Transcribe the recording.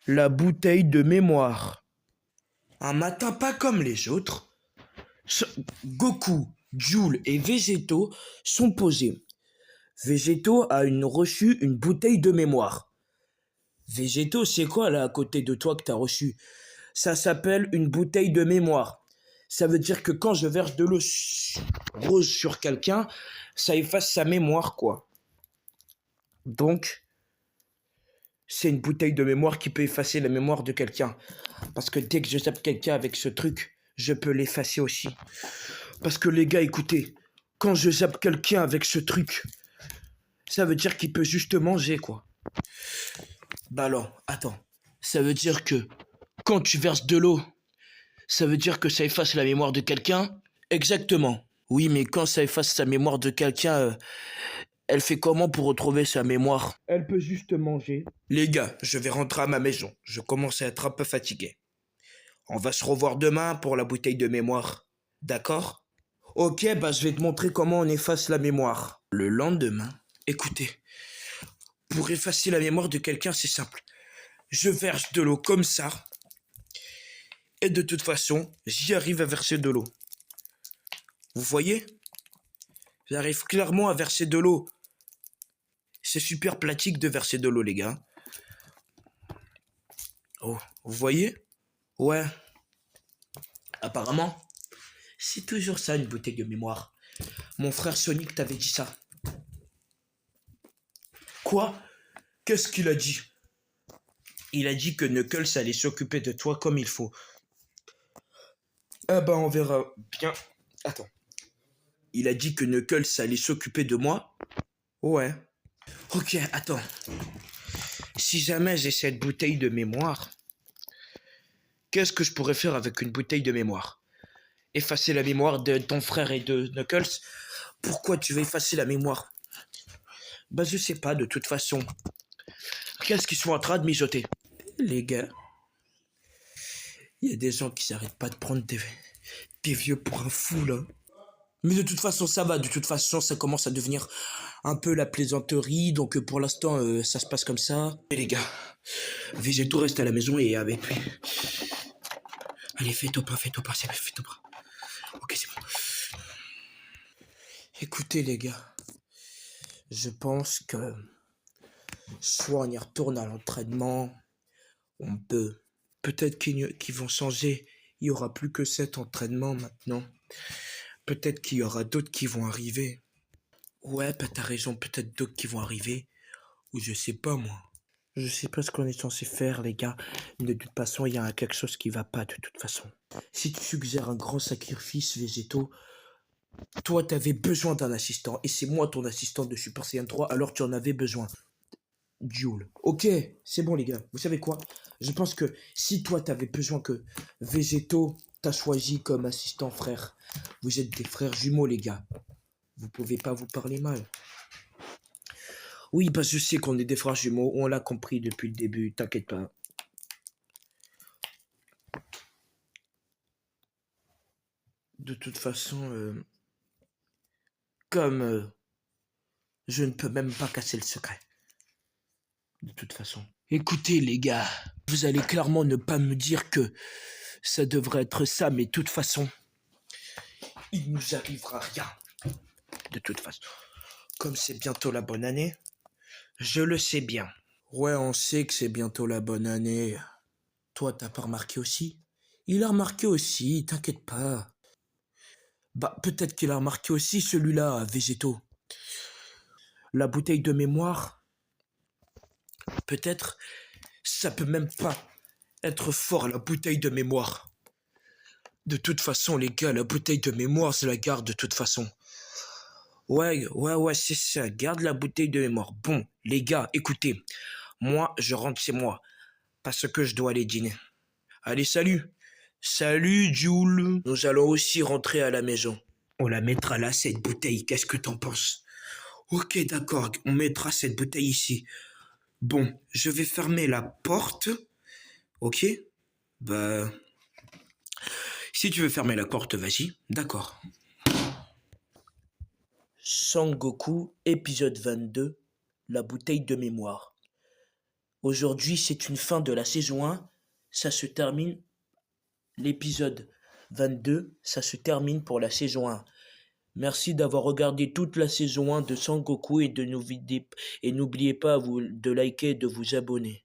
La bouteille de mémoire. Un matin pas comme les autres, Goku, Joule et Végéto sont posés. Végéto a reçu une bouteille de mémoire. Végéto, c'est quoi là à côté de toi que t'as reçu? Ça s'appelle une bouteille de mémoire. Ça veut dire que quand je verse de l'eau rose sur quelqu'un, ça efface sa mémoire, quoi. Donc, c'est une bouteille de mémoire qui peut effacer la mémoire de quelqu'un. Parce que dès que je tape quelqu'un avec ce truc, je peux l'effacer aussi. Parce que les gars, écoutez, quand je zappe quelqu'un avec ce truc, ça veut dire qu'il peut juste manger, quoi. Bah alors, attends. Ça veut dire que quand tu verses de l'eau, ça veut dire que ça efface la mémoire de quelqu'un? Exactement. Oui, mais quand ça efface sa mémoire de quelqu'un, elle fait comment pour retrouver sa mémoire? Elle peut juste manger. Les gars, je vais rentrer à ma maison. Je commence à être un peu fatigué. On va se revoir demain pour la bouteille de mémoire. D'accord? Ok, bah je vais te montrer comment on efface la mémoire. Le lendemain, écoutez, pour effacer la mémoire de quelqu'un, c'est simple. Je verse de l'eau comme ça. Et de toute façon, j'y arrive à verser de l'eau. Vous voyez? J'arrive clairement à verser de l'eau. C'est super pratique de verser de l'eau, les gars. Oh, vous voyez? Ouais. Apparemment, c'est toujours ça une bouteille de mémoire. Mon frère Sonic t'avait dit ça. Quoi? Qu'est-ce qu'il a dit? Il a dit que Knuckles allait s'occuper de toi comme il faut. Ah bah on verra bien. Attends. Il a dit que Knuckles allait s'occuper de moi? Ouais. Ok, attends. Si jamais j'ai cette bouteille de mémoire, qu'est-ce que je pourrais faire avec une bouteille de mémoire? Effacer la mémoire de ton frère et de Knuckles? Pourquoi tu veux effacer la mémoire? Bah je sais pas, de toute façon. Qu'est-ce qu'ils sont en train de mijoter? Les gars, il y a des gens qui s'arrêtent pas de prendre des vieux pour un fou là. Mais de toute façon ça va, de toute façon ça commence à devenir un peu la plaisanterie, donc pour l'instant ça se passe comme ça. Et les gars, Végéto reste à la maison et avec lui. Allez, fais-toi pas, c'est fais-toi pas. Ok, c'est bon. Écoutez les gars, je pense que soit on y retourne à l'entraînement, on peut. Peut-être qu'ils vont changer, il y aura plus que 7 entraînements maintenant. Peut-être qu'il y aura d'autres qui vont arriver. Ouais, bah t'as raison, peut-être d'autres qui vont arriver. Ou je sais pas moi. Je sais pas ce qu'on est censé faire, les gars. De toute façon, il y a quelque chose qui va pas, de toute façon. Si tu suggères un grand sacrifice, Végéto, toi, t'avais besoin d'un assistant. Et c'est moi ton assistant de Super Saiyan 3, alors tu en avais besoin. Joule. Ok, c'est bon, les gars. Vous savez quoi? Je pense que si toi, t'avais besoin que Végéto t'a choisi comme assistant frère, vous êtes des frères jumeaux, les gars. Vous pouvez pas vous parler mal. Oui, bah je sais qu'on est des frères jumeaux, on l'a compris depuis le début, t'inquiète pas. De toute façon, comme je ne peux même pas casser le secret. De toute façon. Écoutez les gars, vous allez clairement ne pas me dire que ça devrait être ça, mais de toute façon, il nous arrivera rien. De toute façon. Comme c'est bientôt la bonne année, je le sais bien. Ouais, on sait que c'est bientôt la bonne année. Toi, t'as pas remarqué aussi? Il a remarqué aussi, t'inquiète pas. Bah, peut-être qu'il a remarqué aussi celui-là, Végéto. La bouteille de mémoire, peut-être, ça peut même pas être fort, la bouteille de mémoire. De toute façon, les gars, la bouteille de mémoire, je la garde de toute façon. Ouais, c'est ça, garde la bouteille de mémoire. Bon, les gars, écoutez, moi, je rentre chez moi, parce que je dois aller dîner. Allez, salut. Salut, Jules. Nous allons aussi rentrer à la maison. On la mettra là, cette bouteille, qu'est-ce que t'en penses? Ok, d'accord, on mettra cette bouteille ici. Bon, je vais fermer la porte. Ok? Bah, si tu veux fermer la porte, vas-y. D'accord. Sangoku, épisode 22, la bouteille de mémoire. Aujourd'hui, c'est une fin de la saison 1. Ça se termine. L'épisode 22, ça se termine pour la saison 1. Merci d'avoir regardé toute la saison 1 de Sangoku et n'oubliez pas de liker et de vous abonner.